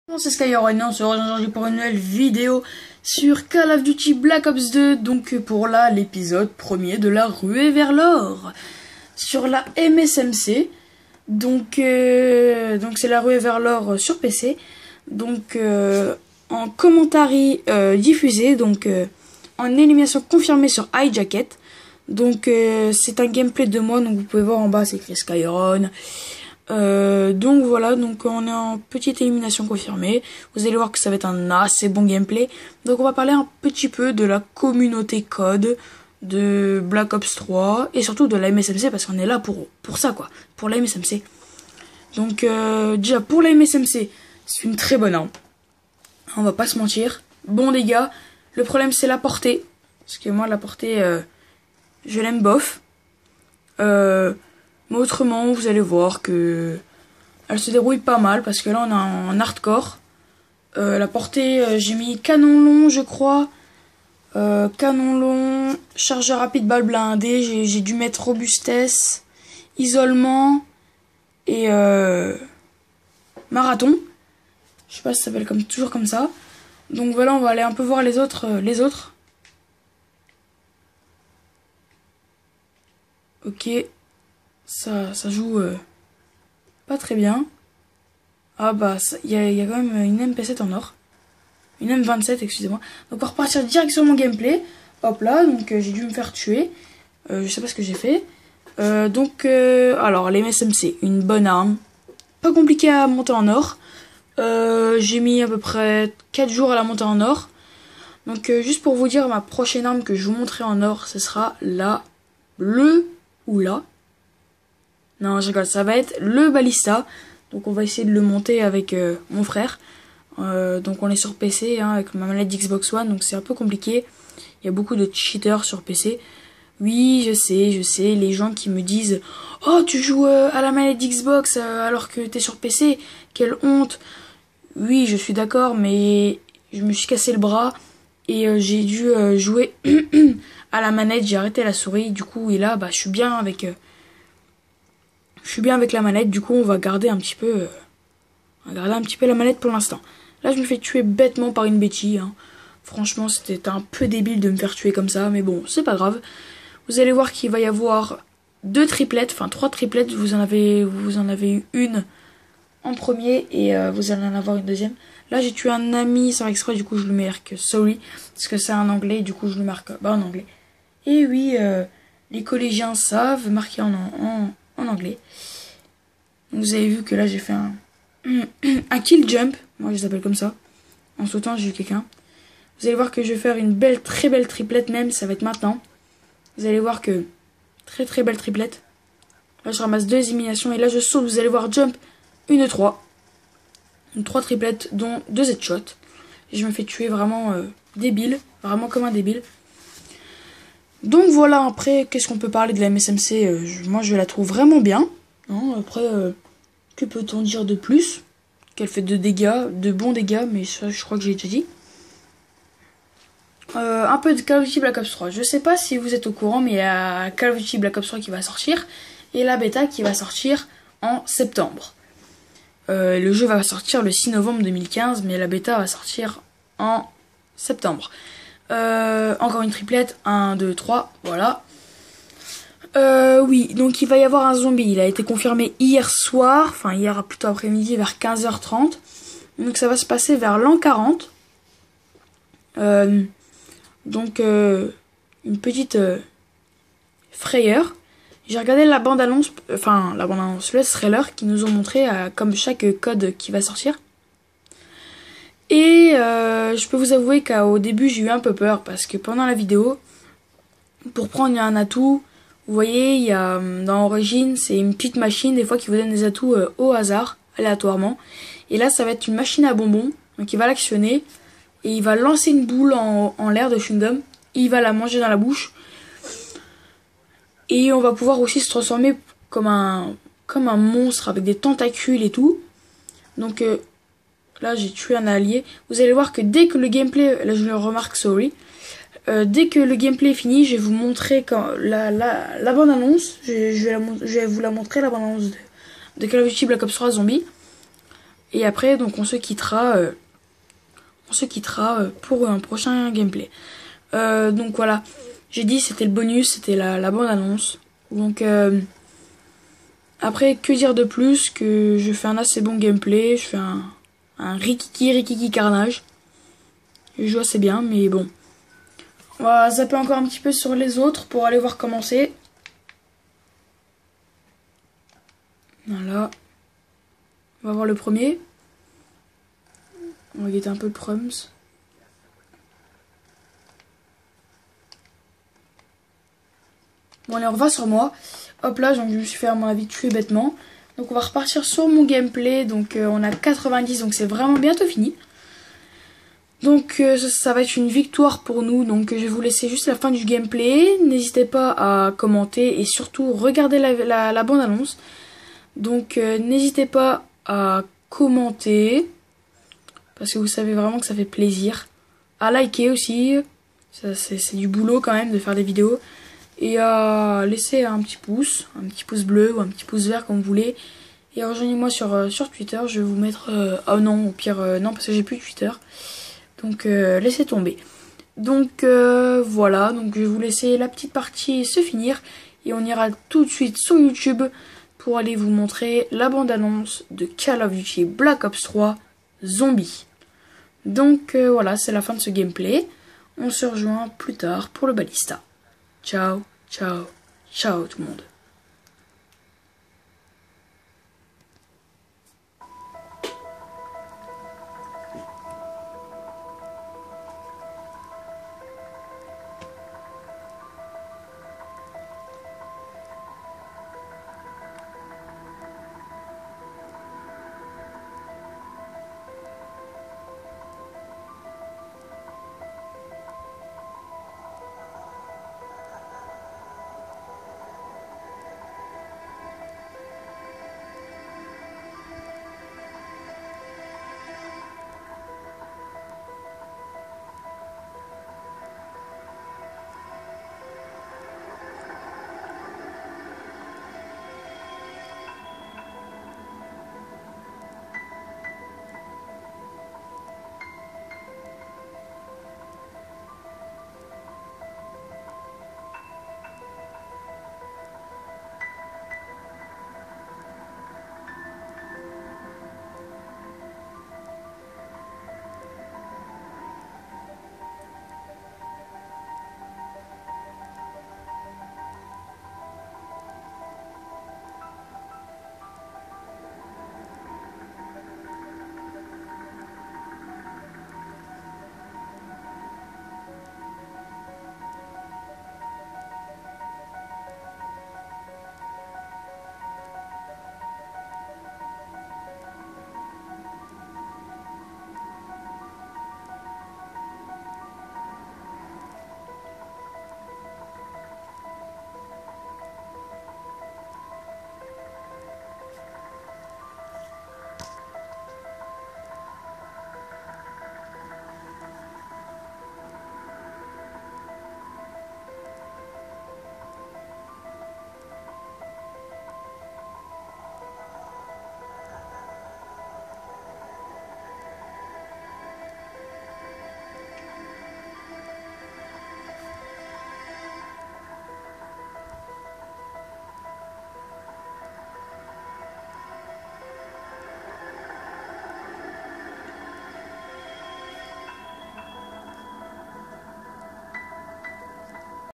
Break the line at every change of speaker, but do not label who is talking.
Bon, c'est Skyron et on se retrouve aujourd'hui pour une nouvelle vidéo sur Call of Duty Black Ops 2, donc pour l'épisode premier de la ruée vers l'or sur la MSMC. Donc c'est la ruée vers l'or sur PC, donc en commentary diffusé, donc en élimination confirmée sur iJacket. Donc c'est un gameplay de moi, donc vous pouvez voir en bas c'est écrit Skyron. Donc voilà, donc on est en petite élimination confirmée. Vous allez voir que ça va être un assez bon gameplay. Donc on va parler un petit peu de la communauté code de Black Ops 3 et surtout de la MSMC parce qu'on est là pour ça quoi, pour la MSMC. Donc déjà pour la MSMC, c'est une très bonne arme. On va pas se mentir. Bon dégâts. Le problème c'est la portée. Parce que moi la portée, je l'aime bof. Mais autrement, vous allez voir que elle se dérouille pas mal parce que là on a un hardcore. La portée, j'ai mis canon long, je crois. Canon long, chargeur rapide, balle blindée. J'ai dû mettre robustesse, isolement et marathon. Je sais pas si ça s'appelle toujours comme ça. Donc voilà, on va aller un peu voir les autres. Ok. Ça joue pas très bien. Ah bah, il y a quand même une MP7 en or. Une M27, excusez-moi. Donc on va repartir direct sur mon gameplay. Hop là, donc j'ai dû me faire tuer. Je sais pas ce que j'ai fait. Alors les MSMC, une bonne arme. Pas compliqué à monter en or. J'ai mis à peu près 4 jours à la monter en or. Donc juste pour vous dire, ma prochaine arme que je vous montrerai en or, ce sera la bleue ou là. Non, je rigole, ça va être le balista. Donc on va essayer de le monter avec mon frère. Donc on est sur PC hein, avec ma manette d'Xbox One, donc c'est un peu compliqué. Il y a beaucoup de cheaters sur PC. Oui, je sais, les gens qui me disent « Oh, tu joues à la manette d'Xbox alors que t'es sur PC, quelle honte !» Oui, je suis d'accord, mais je me suis cassé le bras et j'ai dû jouer à la manette, j'ai arrêté la souris. Du coup, et là, bah, je suis bien avec la manette. Du coup, on va garder un petit peu la manette pour l'instant. Là, je me fais tuer bêtement par une Betty. Hein. Franchement, c'était un peu débile de me faire tuer comme ça, mais bon, c'est pas grave. Vous allez voir qu'il va y avoir 2 triplettes, enfin 3 triplettes. Vous en avez eu une en premier et vous allez en avoir une deuxième. Là, j'ai tué un ami sans exprès, du coup, je le marque sorry parce que c'est un anglais, du coup, je le marque en anglais. Et oui, les collégiens savent marquer en anglais. Vous avez vu que là j'ai fait un kill jump, moi je les appelle comme ça. En sautant j'ai eu quelqu'un. Vous allez voir que je vais faire une très belle triplette même, ça va être maintenant. Vous allez voir que très belle triplette. Là je ramasse 2 éliminations et là je saute, vous allez voir jump, une 3. Une 3 triplettes dont 2 headshots. Et je me fais tuer vraiment débile, vraiment comme un débile. Donc voilà, après qu'est-ce qu'on peut parler de la MSMC, moi je la trouve vraiment bien. Non, après, que peut-on dire de plus? Qu'elle fait de bons dégâts, mais ça, je crois que j'ai déjà dit. Un peu de Call of Duty Black Ops 3. Je sais pas si vous êtes au courant, mais il y a Call of Duty Black Ops 3 qui va sortir, et la bêta qui va sortir en septembre. Le jeu va sortir le 6 novembre 2015, mais la bêta va sortir en septembre. Encore une triplette, 1, 2, 3, voilà. Oui, donc il va y avoir un zombie. Il a été confirmé hier soir, enfin hier plutôt après-midi vers 15h30. Donc ça va se passer vers l'an 40. Une petite frayeur. J'ai regardé la bande-annonce, le trailer qui nous ont montré comme chaque code qui va sortir. Et je peux vous avouer qu'au début j'ai eu un peu peur parce que pendant la vidéo, pour prendre un atout, vous voyez, il y a dans Origin, c'est une petite machine des fois qui vous donne des atouts au hasard, aléatoirement. Et là, ça va être une machine à bonbons. Donc il va l'actionner et il va lancer une boule en l'air de chewing-gum. Il va la manger dans la bouche. Et on va pouvoir aussi se transformer comme un monstre avec des tentacules et tout. Donc là, j'ai tué un allié. Vous allez voir que dès que le gameplay, là je le remarque, sorry. Dès que le gameplay est fini, je vais vous montrer la bande-annonce. Je vais vous la montrer, la bande-annonce de Call of Duty Black Ops 3 Zombie. Et après, donc on se quittera pour un prochain gameplay. Donc voilà, j'ai dit c'était le bonus, c'était la bande-annonce. Donc après, que dire de plus que je fais un assez bon gameplay, je fais un rikiki carnage. Je joue assez bien, mais bon. On va zapper encore un petit peu sur les autres pour aller voir comment c'est. Voilà. On va voir le premier. On va guetter un peu le Prums. Bon allez, on revient sur moi. Hop là, donc je me suis fait à mon avis tuer bêtement. Donc on va repartir sur mon gameplay. Donc on a 90, donc c'est vraiment bientôt fini. Donc ça va être une victoire pour nous. Donc je vais vous laisser juste la fin du gameplay. N'hésitez pas à commenter et surtout regarder la bande-annonce. Donc n'hésitez pas à commenter. Parce que vous savez vraiment que ça fait plaisir. À liker aussi. C'est du boulot quand même de faire des vidéos. Et à laisser un petit pouce bleu ou un petit pouce vert comme vous voulez. Et rejoignez-moi sur Twitter, je vais vous mettre... oh non, au pire, non, parce que j'ai plus Twitter. Donc laissez tomber. Donc voilà, donc je vais vous laisser la petite partie se finir. Et on ira tout de suite sur YouTube pour aller vous montrer la bande-annonce de Call of Duty Black Ops 3 Zombie. Donc voilà, c'est la fin de ce gameplay. On se rejoint plus tard pour le Ballista. Ciao, ciao, ciao tout le monde.